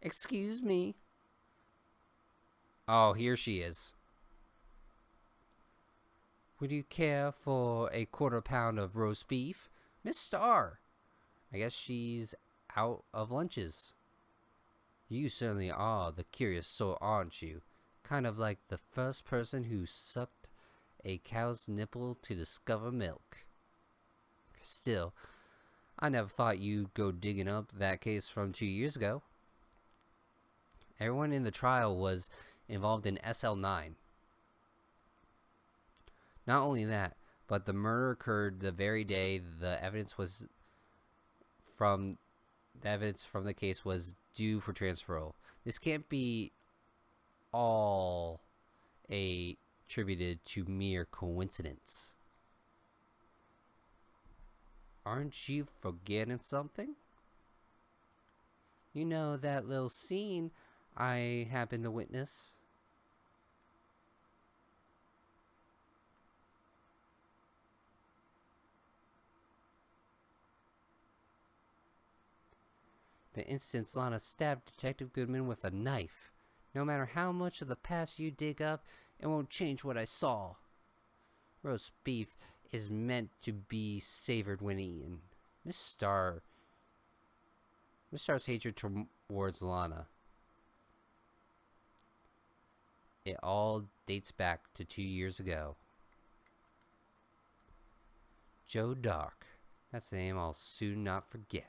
Excuse me. Oh, here she is. Would you care for a quarter pound of roast beef? Miss Starr. I guess she's out of lunches. You certainly are the curious sort, aren't you? Kind of like the first person who sucked a cow's nipple to discover milk. Still, I never thought you'd go digging up that case from 2 years ago. Everyone in the trial was involved in SL9. Not only that, but the murder occurred the very day the evidence from the case was due for transferal. This can't be all attributed to mere coincidence. Aren't you forgetting something? You know that little scene I happened to witness? The instant Lana stabbed Detective Goodman with a knife. No matter how much of the past you dig up, it won't change what I saw. Roast beef is meant to be savored when eaten. Miss Starr's hatred towards Lana. It all dates back to 2 years ago. Joe Dark. That's a name I'll soon not forget.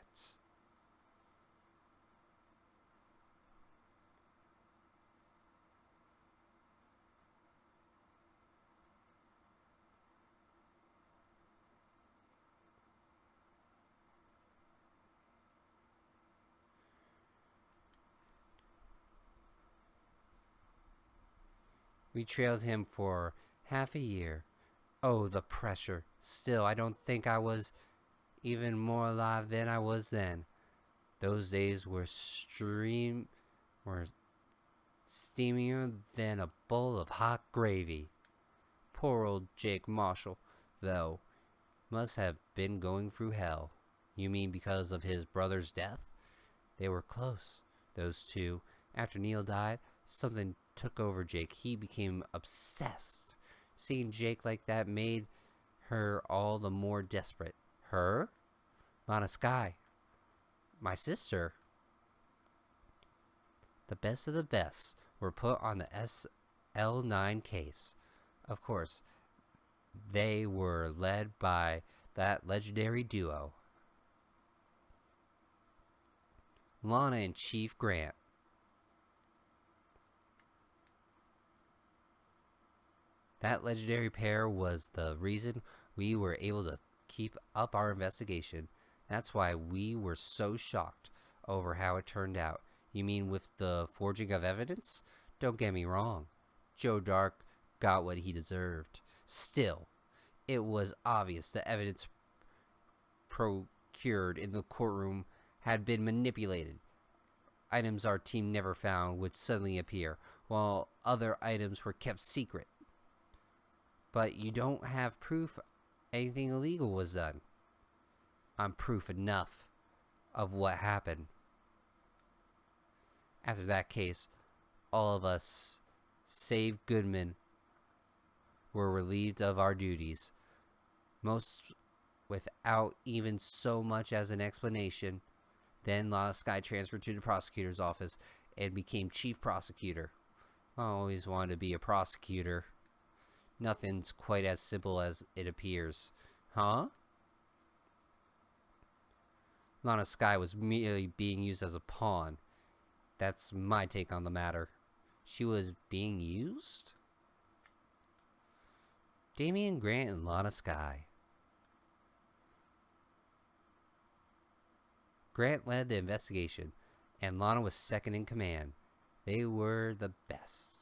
We trailed him for half a year. Oh, the pressure. Still, I don't think I was even more alive than I was then. Those days were steamier than a bowl of hot gravy. Poor old Jake Marshall, though, must have been going through hell. You mean because of his brother's death? They were close, those two. After Neil died, something took over Jake. He became obsessed. Seeing Jake like that made her all the more desperate. Her? Lana Skye. My sister. The best of the best were put on the SL9 case. Of course, they were led by that legendary duo, Lana and Chief Grant. That legendary pair was the reason we were able to keep up our investigation. That's why we were so shocked over how it turned out. You mean with the forging of evidence? Don't get me wrong. Joe Dark got what he deserved. Still, it was obvious the evidence procured in the courtroom had been manipulated. Items our team never found would suddenly appear, while other items were kept secret. But you don't have proof anything illegal was done. I'm proof enough of what happened. After that case, all of us, save Goodman, were relieved of our duties. Most without even so much as an explanation. Then Lana Skye transferred to the prosecutor's office and became chief prosecutor. I always wanted to be a prosecutor. Nothing's quite as simple as it appears. Huh? Lana Skye was merely being used as a pawn. That's my take on the matter. She was being used? Damian Grant and Lana Skye. Grant led the investigation, and Lana was second in command. They were the best.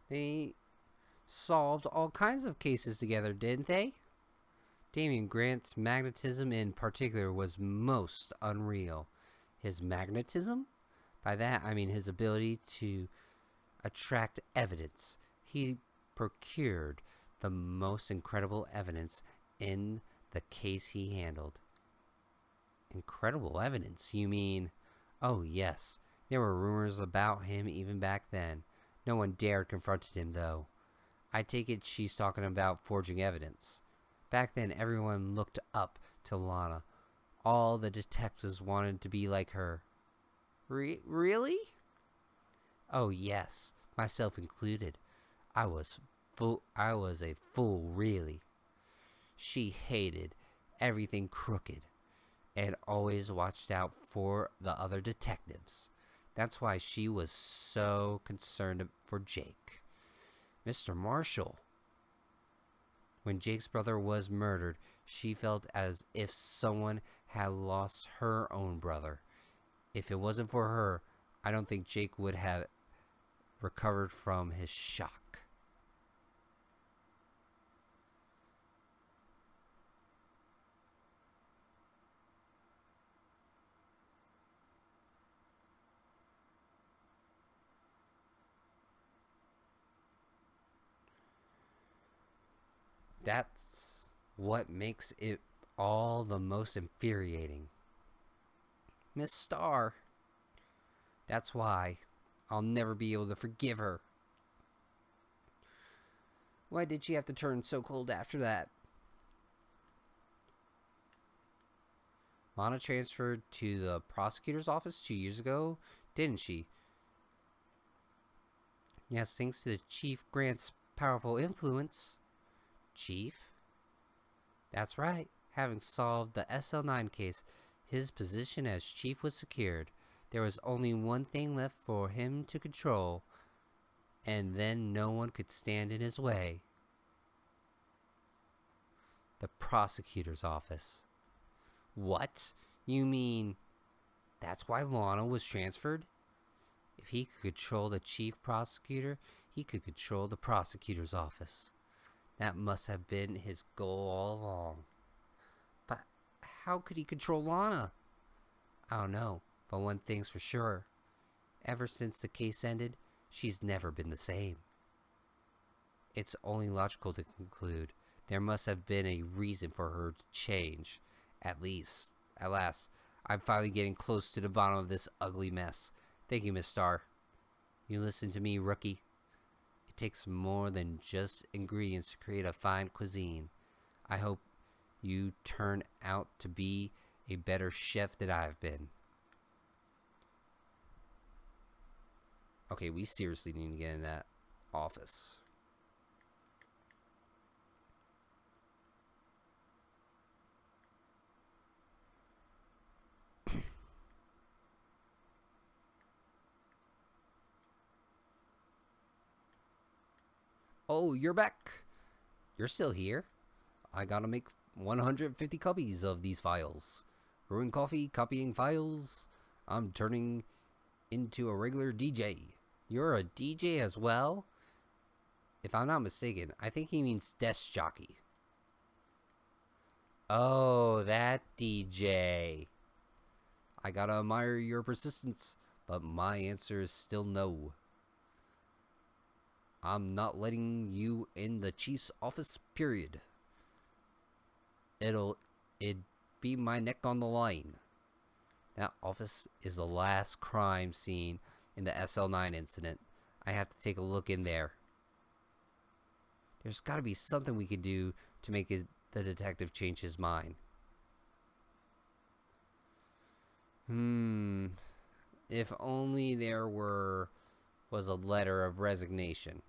They solved all kinds of cases together, didn't they? Damian Grant's magnetism in particular was most unreal. His magnetism? By that, I mean his ability to attract evidence. He procured the most incredible evidence in the case he handled. Incredible evidence? You mean... Oh, yes. There were rumors about him even back then. No one dared confront him, though. I take it she's talking about forging evidence. Back then, everyone looked up to Lana. All the detectives wanted to be like her. Really? Oh, yes. Myself included. I was a fool, really. She hated everything crooked and always watched out for the other detectives. That's why she was so concerned for Jake. Mr. Marshall. When Jake's brother was murdered, she felt as if someone had lost her own brother. If it wasn't for her, I don't think Jake would have recovered from his shock. That's what makes it all the most infuriating. Miss Starr. That's why I'll never be able to forgive her. Why did she have to turn so cold after that? Lana transferred to the prosecutor's office 2 years ago, didn't she? Yes, thanks to Chief Grant's powerful influence. Chief? That's right. Having solved the SL9 case, his position as chief was secured. There was only one thing left for him to control, and then no one could stand in his way. The prosecutor's office. What? You mean that's why Lana was transferred? If he could control the chief prosecutor, he could control the prosecutor's office. That must have been his goal all along. But how could he control Lana? I don't know, but one thing's for sure. Ever since the case ended, she's never been the same. It's only logical to conclude there must have been a reason for her to change. At last, I'm finally getting close to the bottom of this ugly mess. Thank you, Miss Starr. You listen to me, rookie. It takes more than just ingredients to create a fine cuisine. I hope you turn out to be a better chef than I've been. Okay, we seriously need to get in that office. Oh, you're back. You're still here. I gotta make 150 copies of these files. Brewing coffee, copying files. I'm turning into a regular DJ. You're a DJ as well? If I'm not mistaken, I think he means desk jockey. Oh, that DJ. I gotta admire your persistence, but my answer is still no. I'm not letting you in the chief's office, period. It'd be my neck on the line. That office is the last crime scene in the SL9 incident. I have to take a look in there. There's gotta be something we could do to make the detective change his mind. If only there was a letter of resignation.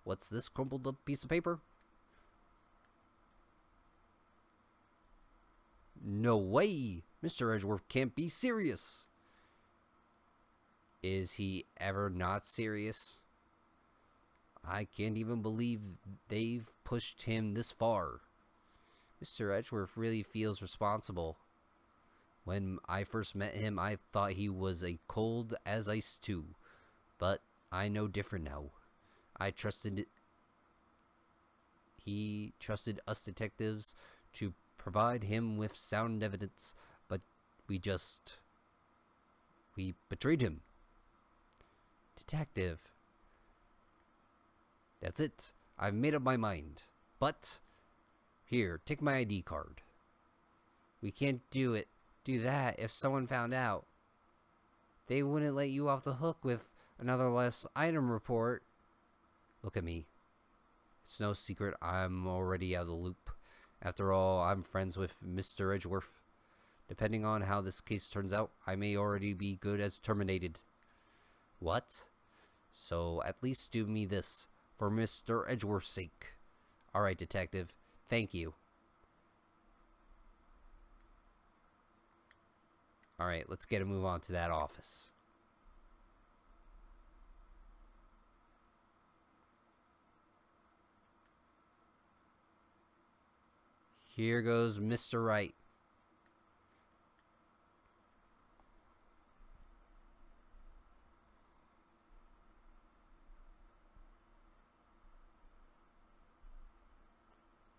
What's this crumpled up piece of paper? No way! Mr. Edgeworth can't be serious! Is he ever not serious? I can't even believe they've pushed him this far. Mr. Edgeworth really feels responsible. When I first met him, I thought he was a cold as ice too. But I know different now. He trusted us detectives to provide him with sound evidence, but we betrayed him. Detective. That's it. I've made up my mind. But, here, take my ID card. We can't do that if someone found out. They wouldn't let you off the hook with another less item report. Look at me. It's no secret I'm already out of the loop. After all, I'm friends with Mr. Edgeworth. Depending on how this case turns out, I may already be good as terminated. What? So at least do me this, for Mr. Edgeworth's sake. Alright, detective. Thank you. Alright, let's get a move on to that office. Here goes Mr. Wright.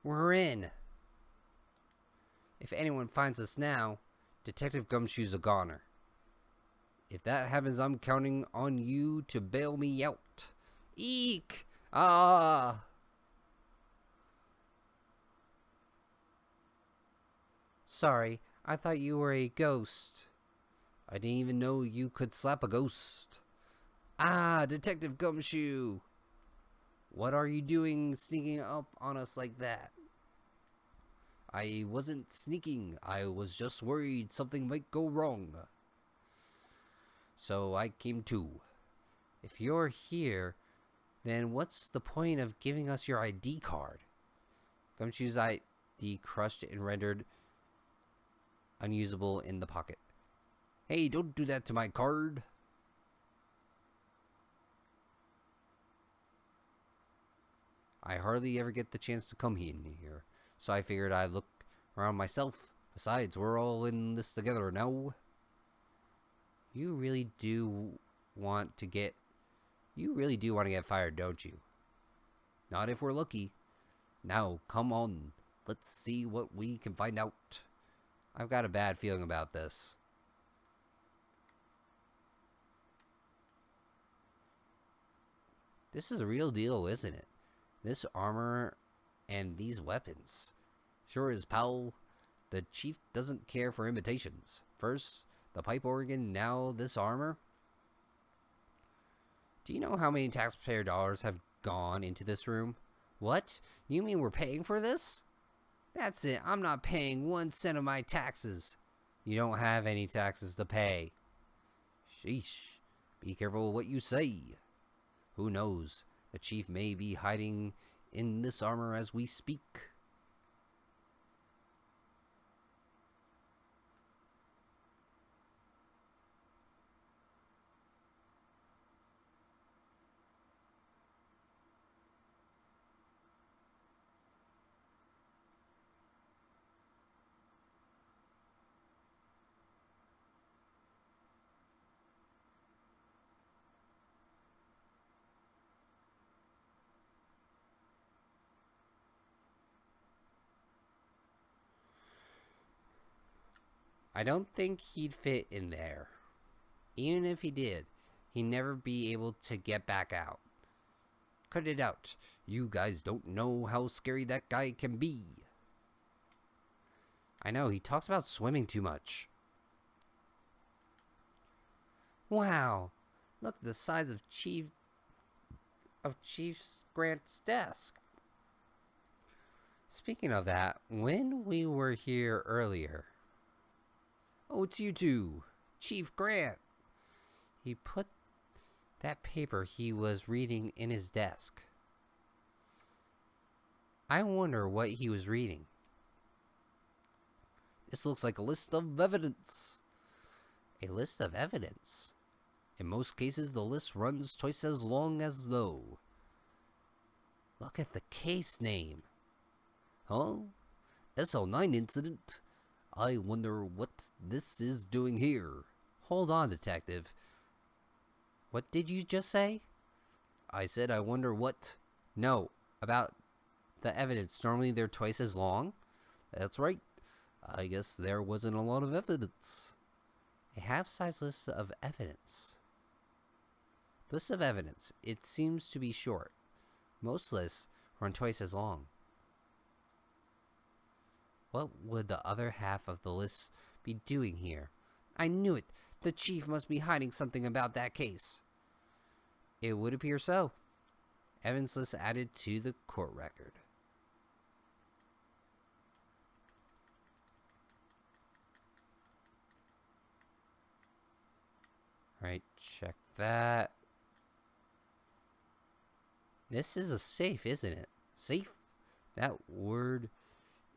We're in. If anyone finds us now, Detective Gumshoe's a goner. If that happens, I'm counting on you to bail me out. Eek! Ah! Sorry, I thought you were a ghost. I didn't even know you could slap a ghost. Ah, Detective Gumshoe! What are you doing sneaking up on us like that? I wasn't sneaking. I was just worried something might go wrong. So I came too. If you're here, then what's the point of giving us your ID card? Gumshoe's ID crushed and rendered unusable in the pocket. Hey, don't do that to my card. I hardly ever get the chance to come in here, so I figured I'd look around myself. Besides, we're all in this together now. You really do want to get fired, don't you? Not if we're lucky. Now, come on. Let's see what we can find out. I've got a bad feeling about this. This is a real deal, isn't it? This armor and these weapons. Sure is, pal. The chief doesn't care for imitations. First, the pipe organ, now this armor. Do you know how many taxpayer dollars have gone into this room? What? You mean we're paying for this? That's it. I'm not paying 1 cent of my taxes. You don't have any taxes to pay. Sheesh. Be careful what you say. Who knows? The chief may be hiding in this armor as we speak. I don't think he'd fit in there. Even if he did, he'd never be able to get back out. Cut it out. You guys don't know how scary that guy can be. I know, he talks about swimming too much. Wow. Look at the size of Chief Grant's desk. Speaking of that, when we were here earlier... Oh, it's you two. Chief Grant. He put that paper he was reading in his desk. I wonder what he was reading. This looks like a list of evidence. A list of evidence? In most cases, the list runs twice as long as though. Look at the case name. Huh? SL9 incident? I wonder what this is doing here. Hold on, detective. What did you just say? I said I wonder what... No, about the evidence. Normally they're twice as long. That's right. I guess there wasn't a lot of evidence. A half-size list of evidence. List of evidence. It seems to be short. Most lists run twice as long. What would the other half of the list be doing here? I knew it. The chief must be hiding something about that case. It would appear so. Evidence list added to the court record. Alright, check that. This is a safe, isn't it? Safe? That word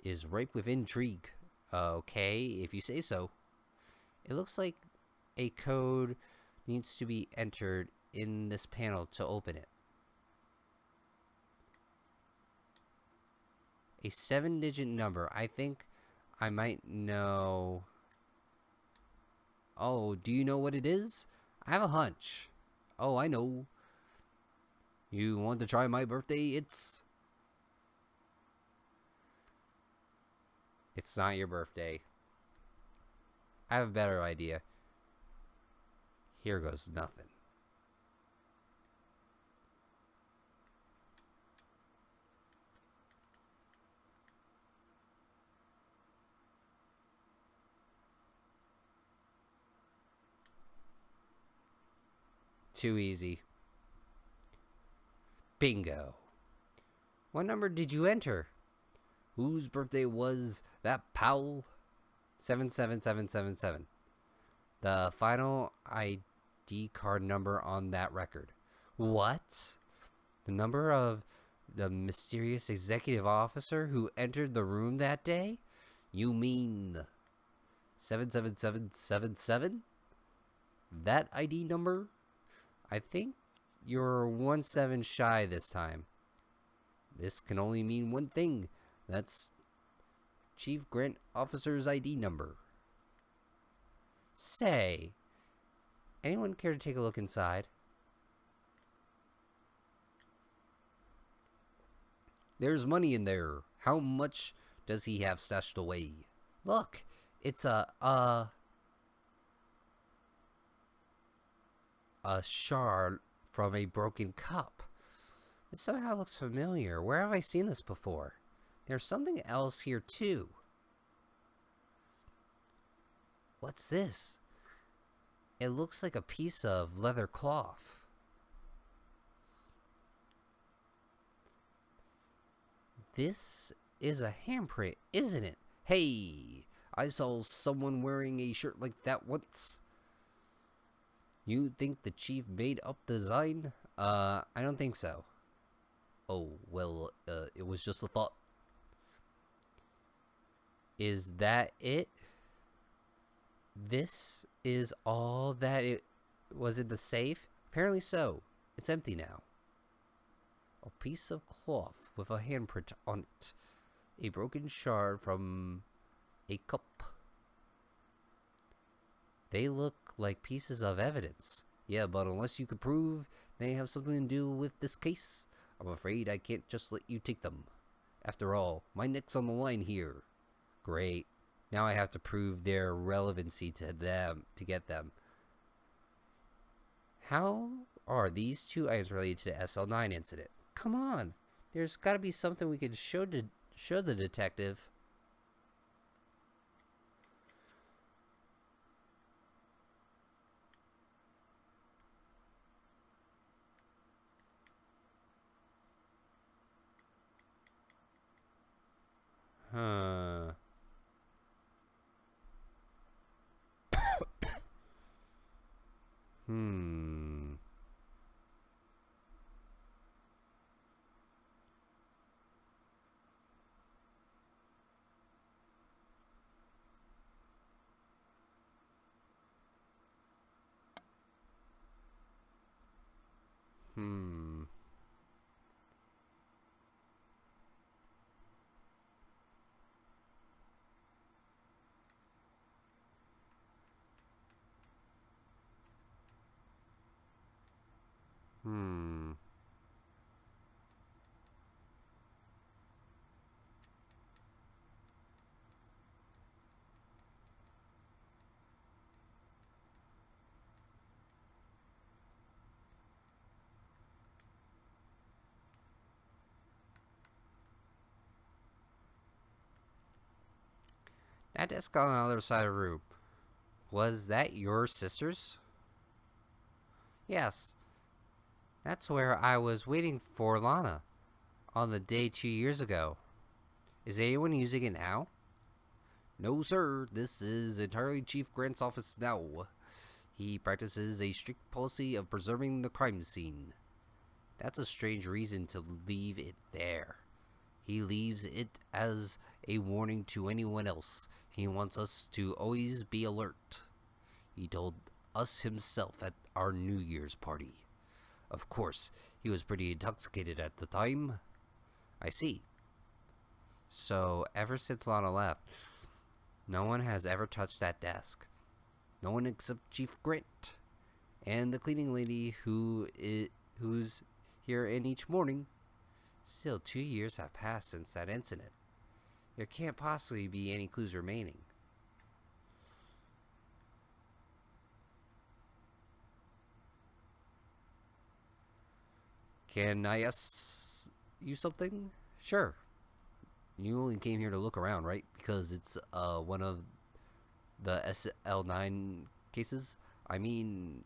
is ripe with intrigue. Okay, if you say so. It looks like a code needs to be entered in this panel to open it. A 7-digit number. I think I might know. Oh, do you know what it is? I have a hunch. Oh, I know. You want to try my birthday? It's not your birthday. I have a better idea. Here goes nothing. Too easy. Bingo. What number did you enter? Whose birthday was that, pal? 77777. The final ID card number on that record. What? The number of the mysterious executive officer who entered the room that day? You mean 77777? That ID number? I think you're 17 shy this time. This can only mean one thing. That's Chief Grant Officer's ID number. Say, anyone care to take a look inside? There's money in there. How much does he have stashed away? Look, it's a shard from a broken cup. It somehow looks familiar. Where have I seen this before? There's something else here too. What's this? It looks like a piece of leather cloth. This is a handprint, isn't it? Hey, I saw someone wearing a shirt like that once. You think the chief made up the design? I don't think so. Oh, well, it was just a thought. Is that it? This is all that it was in the safe? Apparently so. It's empty now. A piece of cloth with a handprint on it. A broken shard from a cup. They look like pieces of evidence. Yeah, but unless you could prove they have something to do with this case, I'm afraid I can't just let you take them. After all, my neck's on the line here. Great. Now I have to prove their relevancy to them to get them. How are these two items related to the SL9 incident? Come on. There's got to be something we can show the detective. Huh. Hmm. Hmm. Hmm. That desk on the other side of the room. Was that your sister's? Yes. That's where I was waiting for Lana on the day 2 years ago. Is anyone using it now? No, sir. This is entirely Chief Grant's office now. He practices a strict policy of preserving the crime scene. That's a strange reason to leave it there. He leaves it as a warning to anyone else. He wants us to always be alert. He told us himself at our New Year's party. Of course, he was pretty intoxicated at the time. I see. So, ever since Lana left, no one has ever touched that desk. No one except Chief Grant and the cleaning lady who's here in each morning. Still, 2 years have passed since that incident. There can't possibly be any clues remaining. Can I ask you something? Sure. You only came here to look around, right? Because it's one of the SL9 cases. I mean,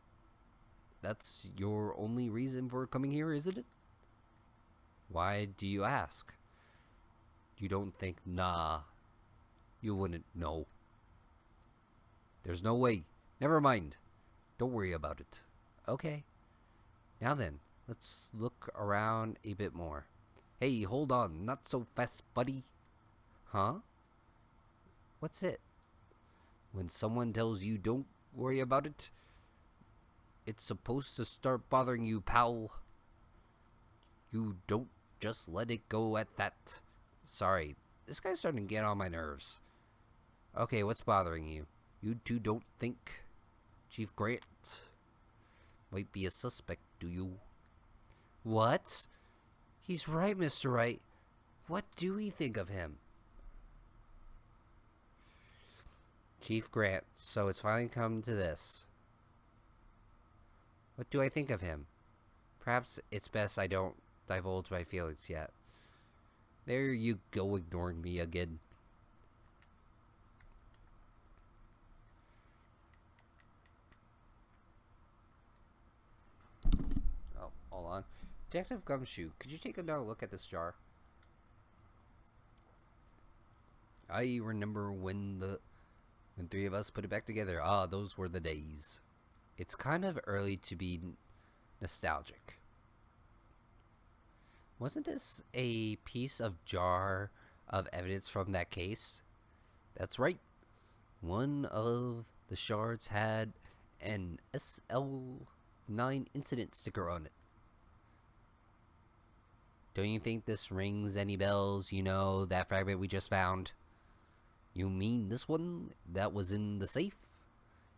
that's your only reason for coming here, isn't it? Why do you ask? You don't think, nah, you wouldn't know. There's no way. Never mind. Don't worry about it. Okay. Now then, let's look around a bit more. Hey, hold on. Not so fast, buddy. Huh? What's it? When someone tells you don't worry about it, it's supposed to start bothering you, pal. You don't just let it go at that. Sorry, this guy's starting to get on my nerves. Okay, what's bothering you? You two don't think Chief Grant might be a suspect, do you? What? He's right, Mr. Wright. What do we think of him? Chief Grant, so it's finally come to this. What do I think of him? Perhaps it's best I don't divulge my feelings yet. There you go, ignoring me again. Oh, hold on. Detective Gumshoe, could you take another look at this jar? I remember when three of us put it back together. Ah, those were the days. It's kind of early to be nostalgic. Wasn't this a piece of jar of evidence from that case? That's right. One of the shards had an SL9 incident sticker on it. Don't you think this rings any bells? You know, that fragment we just found? You mean this one that was in the safe?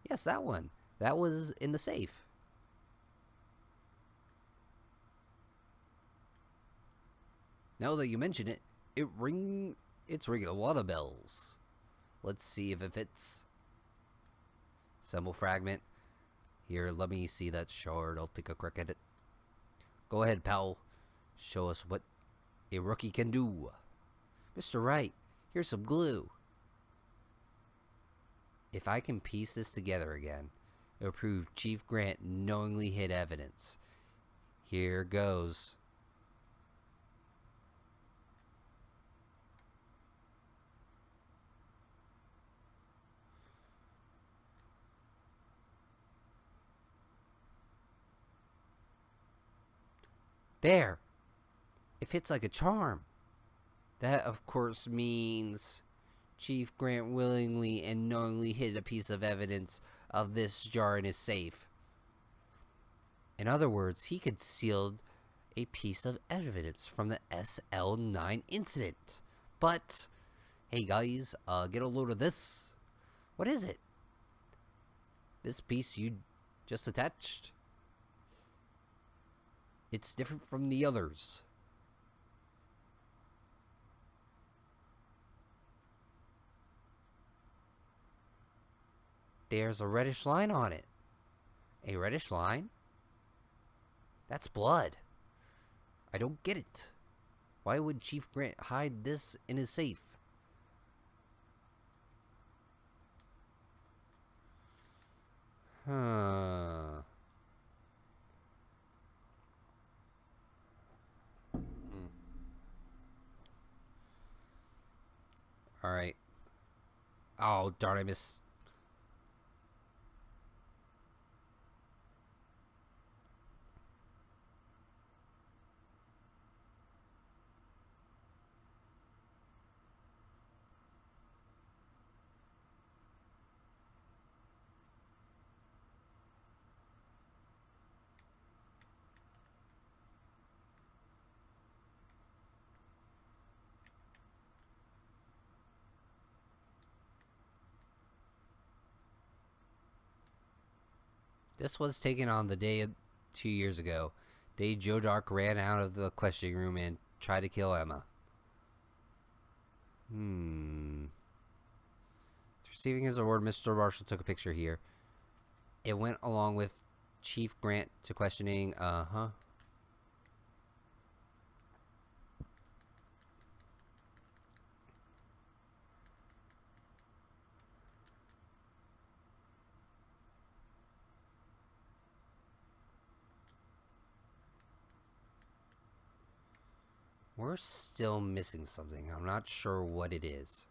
Yes, that one. That was in the safe. Now that you mention it, it's ringing a lot of bells. Let's see if it fits. Symbol fragment. Here, let me see that shard. I'll take a crack at it. Go ahead, pal. Show us what a rookie can do. Mr. Wright, here's some glue. If I can piece this together again, it'll prove Chief Grant knowingly hid evidence. Here goes. There! It fits like a charm. That, of course, means Chief Grant willingly and knowingly hid a piece of evidence of this jar in his safe. In other words, he concealed a piece of evidence from the SL9 incident. But, hey guys, get a load of this. What is it? This piece you just attached? It's different from the others. There's a reddish line on it. A reddish line? That's blood. I don't get it. Why would Chief Grant hide this in his safe? Huh. Alright. Oh, darn, I missed. This was taken on the day 2 years ago. Day Joe Dark ran out of the questioning room and tried to kill Emma. Receiving his award, Mr. Marshall took a picture here. It went along with Chief Grant to questioning. We're still missing something. I'm not sure what it is.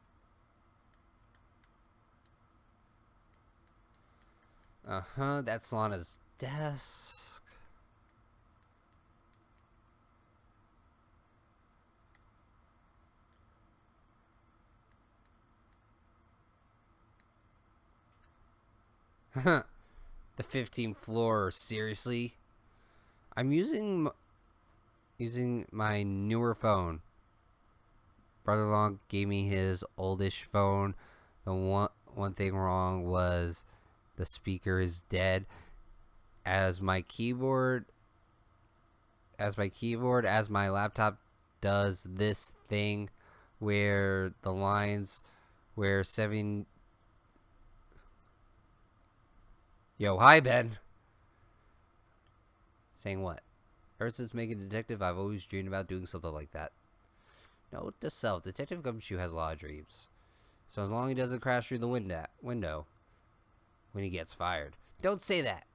That's Lana's desk. The 15th floor, seriously? I'm using my newer phone. Brother-in-law gave me his oldish phone. The one thing wrong was the speaker is dead. As my laptop does this thing where the lines where 7. Yo, hi Ben. Saying what? Ever since making detective, I've always dreamed about doing something like that. Note to self, Detective Gumshoe has a lot of dreams. So as long as he doesn't crash through the window when he gets fired. Don't say that!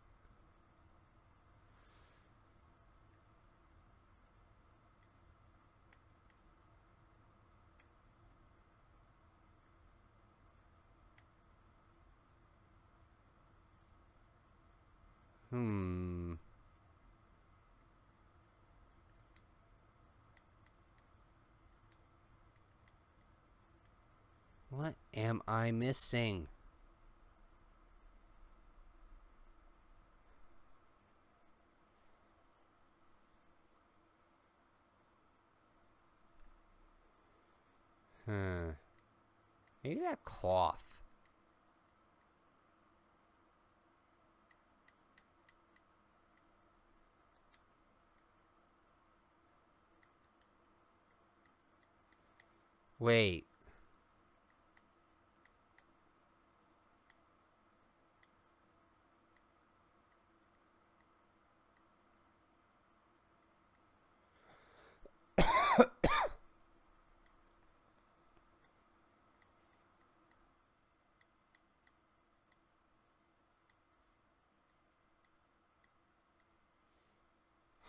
What am I missing? Maybe that cloth. Wait.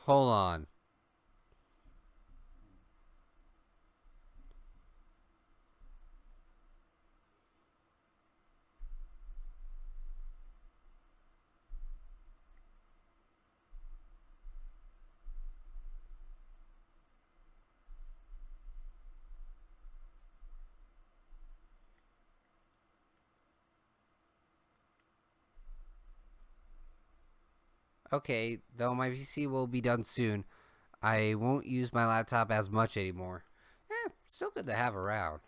Hold on. Okay, though my PC will be done soon, I won't use my laptop as much anymore. Still good to have around.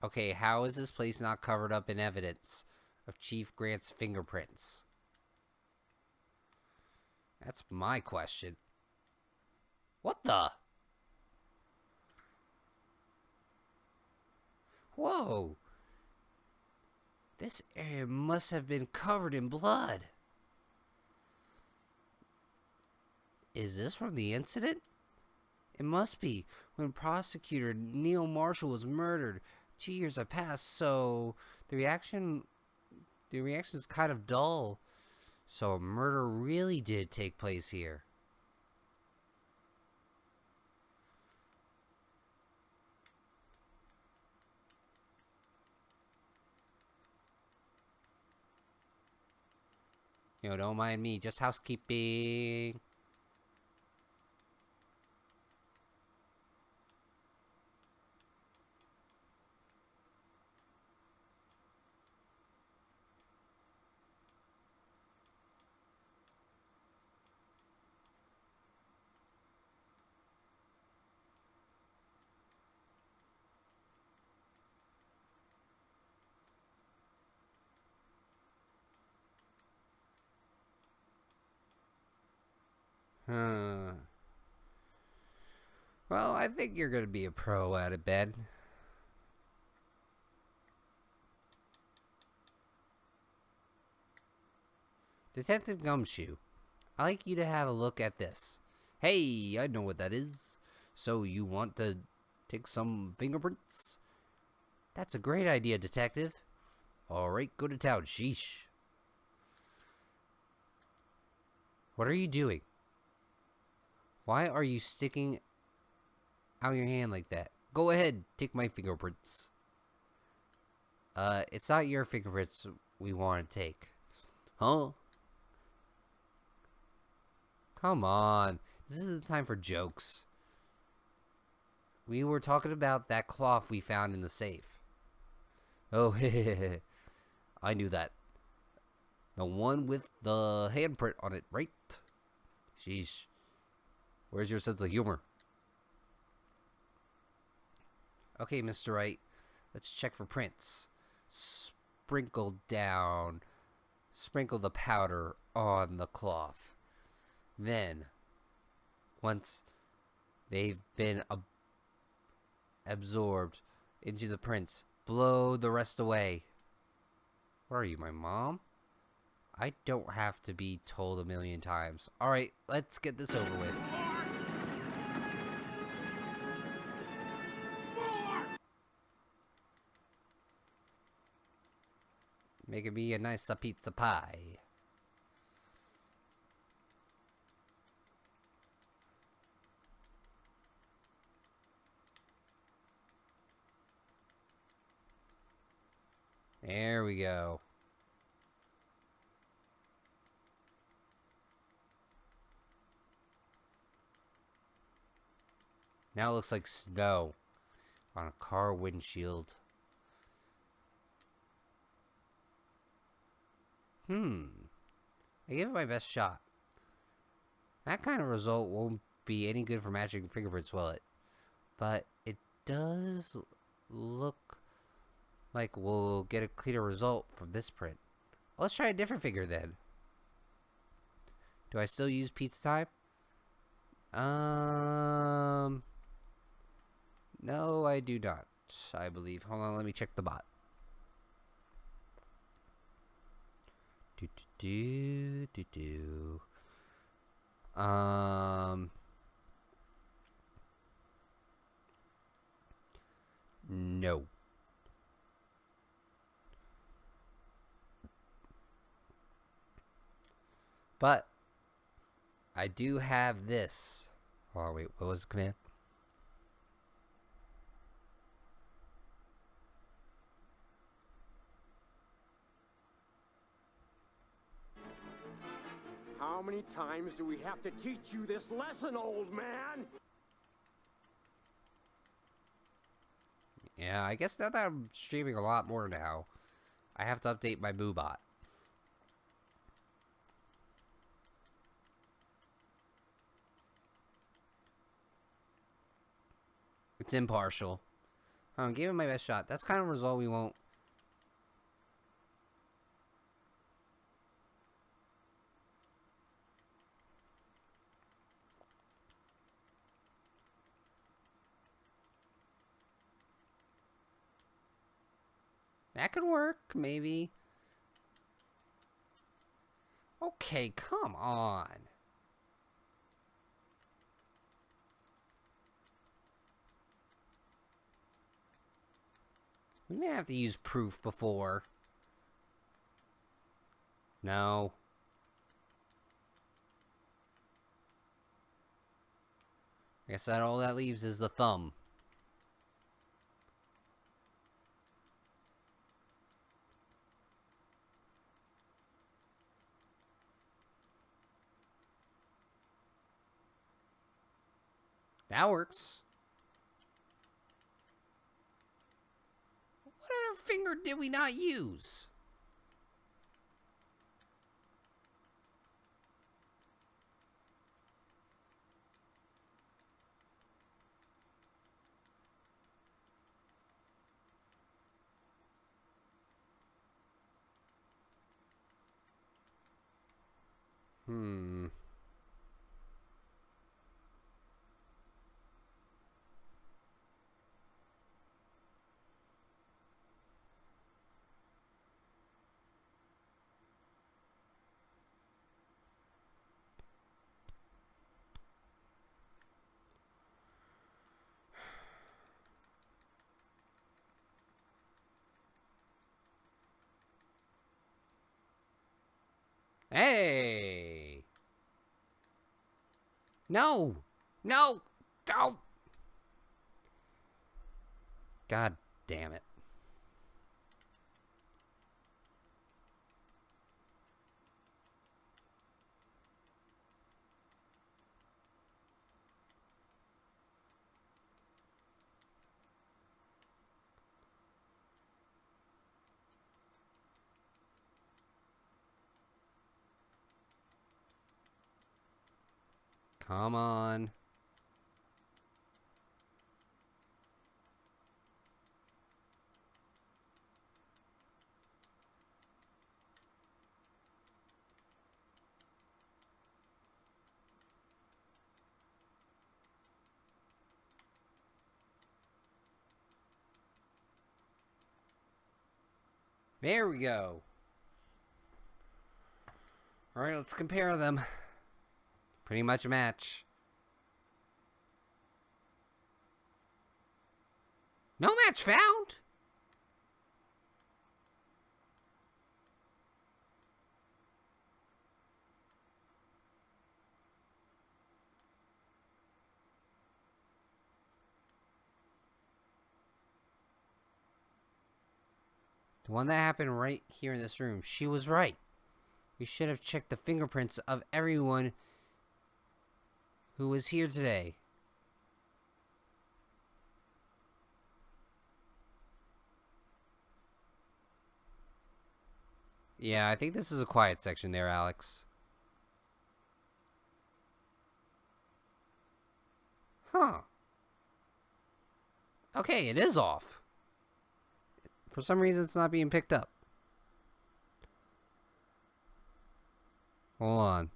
Okay, how is this place not covered up in evidence of Chief Grant's fingerprints? That's my question. What the? Whoa. This area must have been covered in blood. Is this from the incident? It must be. When prosecutor Neil Marshall was murdered, 2 years have passed, so the reaction is kind of dull. So a murder really did take place here. Don't mind me, just housekeeping. Huh. Well, I think you're gonna be a pro out of bed. Detective Gumshoe, I'd like you to have a look at this. Hey, I know what that is. So you want to take some fingerprints? That's a great idea, Detective. Alright, go to town, sheesh. What are you doing? Why are you sticking out your hand like that? Go ahead, take my fingerprints. It's not your fingerprints we want to take. Huh? Come on. This isn't the time for jokes. We were talking about that cloth we found in the safe. Oh, I knew that. The one with the handprint on it, right? Sheesh. Where's your sense of humor? Okay, Mr. Wright. Let's check for prints. Sprinkle the powder on the cloth. Then, once they've been absorbed into the prints, blow the rest away. What are you, my mom? I don't have to be told a million times. Alright, let's get this over with. Making me a nice pizza pie. There we go. Now it looks like snow on a car windshield. I gave it my best shot. That kind of result won't be any good for matching fingerprints, will it? But it does look like we'll get a cleaner result from this print. Let's try a different finger then. Do I still use pizza type? No, I do not. I believe. Hold on, let me check the bot. No. But I do have this. Oh wait, what was the command? How many times do we have to teach you this lesson, old man? Yeah, I guess now that I'm streaming a lot more now, I have to update my MooBot. It's impartial. I'm giving my best shot. That's kind of a result we won't. That could work, maybe. Okay, come on. We didn't have to use proof before. No. I guess that all that leaves is the thumb. That works. What other finger did we not use? Hey! No! No! Don't! God damn it. Come on. There we go. Alright, let's compare them. Pretty much a match. No match found? The one that happened right here in this room. She was right. We should have checked the fingerprints of everyone who was here today. Yeah, I think this is a quiet section there, Alex. Huh. Okay, it is off. For some reason, it's not being picked up. Hold on.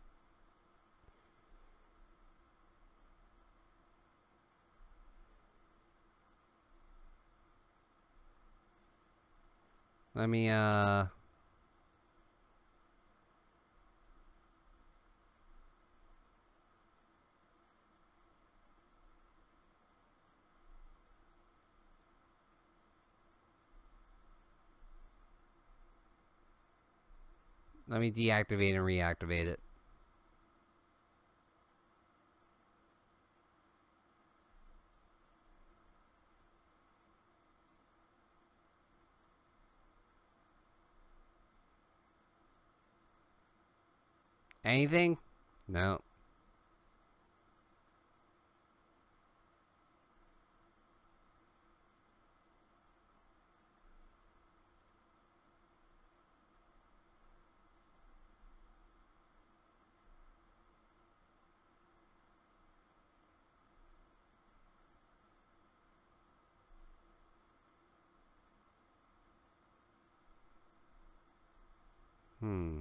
Let me, let me deactivate and reactivate it. Anything? No. Hmm.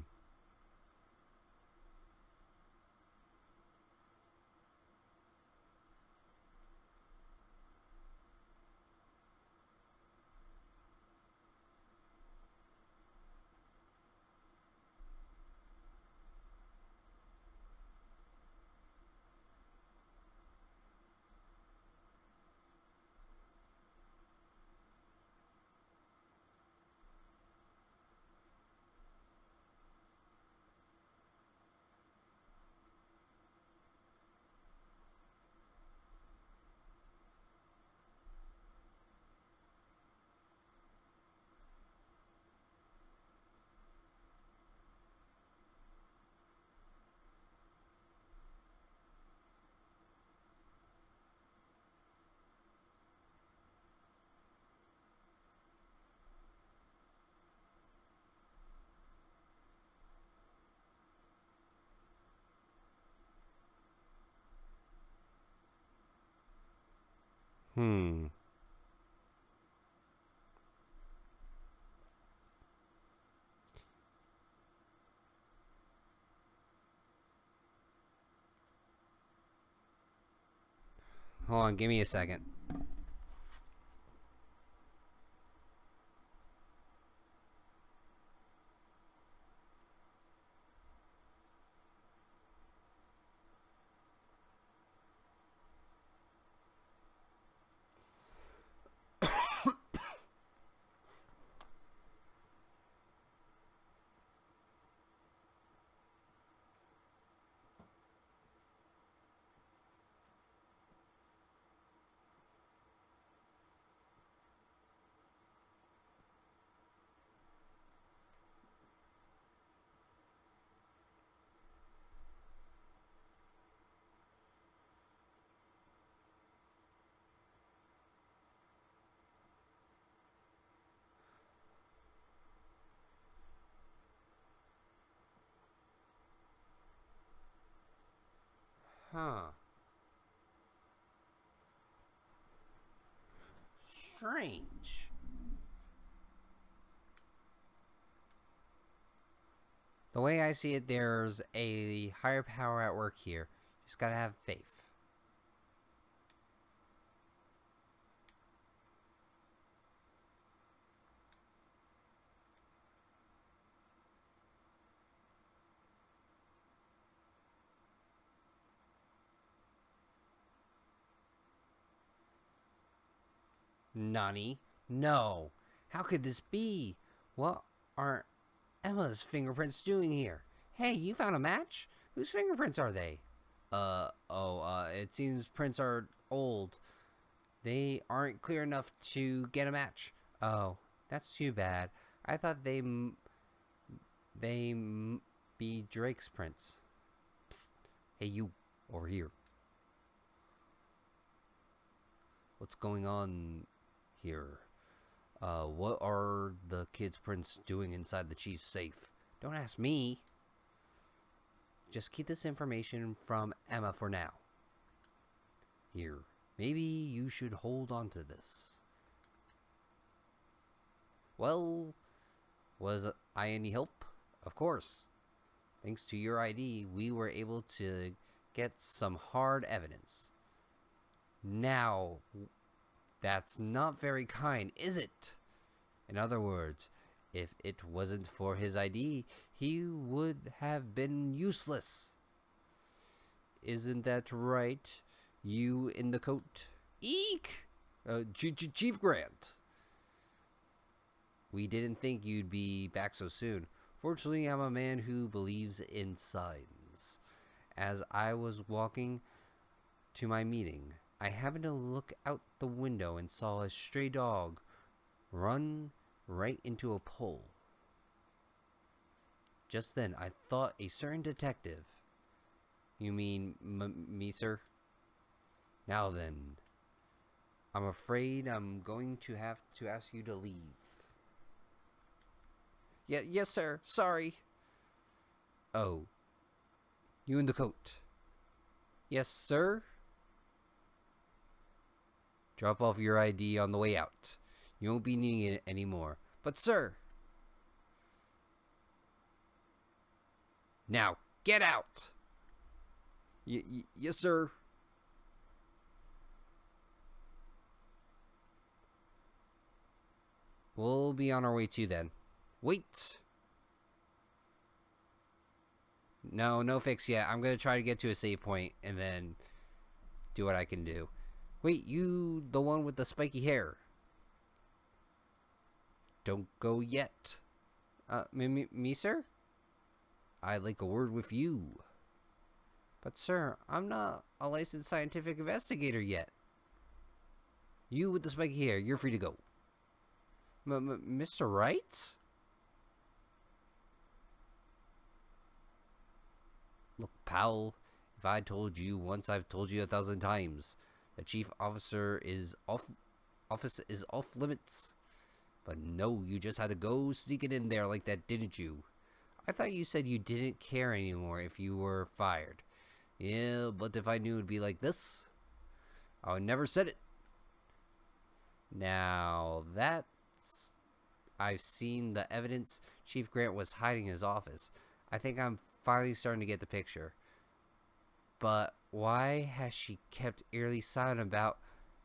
Hmm. Hold on, give me a second. Huh. Strange. The way I see it, there's a higher power at work here. Just gotta have faith. Nani? No. How could this be? What are Emma's fingerprints doing here? Hey, you found a match? Whose fingerprints are they? It seems prints are old. They aren't clear enough to get a match. Oh, that's too bad. I thought they be Drake's prints. Psst. Hey, you, over here. What's going on here? What are the kids' prints doing inside the chief's safe? Don't ask me. Just keep this information from Emma for now. Here, maybe you should hold on to this. Well, was I any help? Of course. Thanks to your ID, we were able to get some hard evidence. Now, that's not very kind, is it? In other words, if it wasn't for his ID, he would have been useless. Isn't that right, you in the coat? Eek! Chief Grant. We didn't think you'd be back so soon. Fortunately, I'm a man who believes in signs. As I was walking to my meeting, I happened to look out the window and saw a stray dog run right into a pole. Just then, I thought a certain detective. You mean me, sir? Now then, I'm afraid I'm going to have to ask you to leave. Yes, sir. Sorry. Oh, you in the coat? Yes, sir. Drop off your ID on the way out. You won't be needing it anymore. But, sir. Now, get out. Yes, sir. We'll be on our way too then. Wait. No fix yet. I'm going to try to get to a save point and then do what I can do. Wait, you the one with the spiky hair. Don't go yet. Me, sir? I'd like a word with you. But, sir, I'm not a licensed scientific investigator yet. You with the spiky hair, you're free to go. Mr. Wright? Look, pal, if I told you once, I've told you 1,000 times. The chief officer is office is off limits. But no, you just had to go sneaking in there like that, didn't you? I thought you said you didn't care anymore if you were fired. Yeah, but if I knew it'd be like this, I would never said it. Now, I've seen the evidence. Chief Grant was hiding in his office. I think I'm finally starting to get the picture. But why has she kept eerily silent about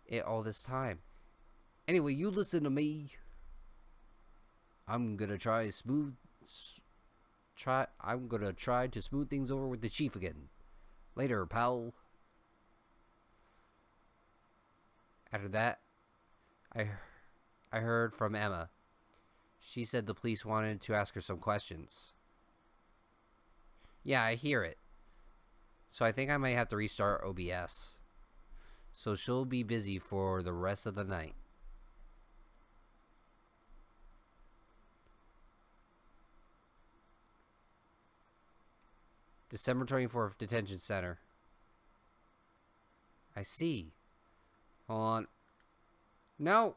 it all this time? Anyway, you listen to me. I'm gonna try to smooth things over with the chief again. Later, pal. After that, I heard from Emma. She said the police wanted to ask her some questions. Yeah, I hear it. So I think I might have to restart OBS. So she'll be busy for the rest of the night. December 24th, Detention Center. I see. Hold on. No!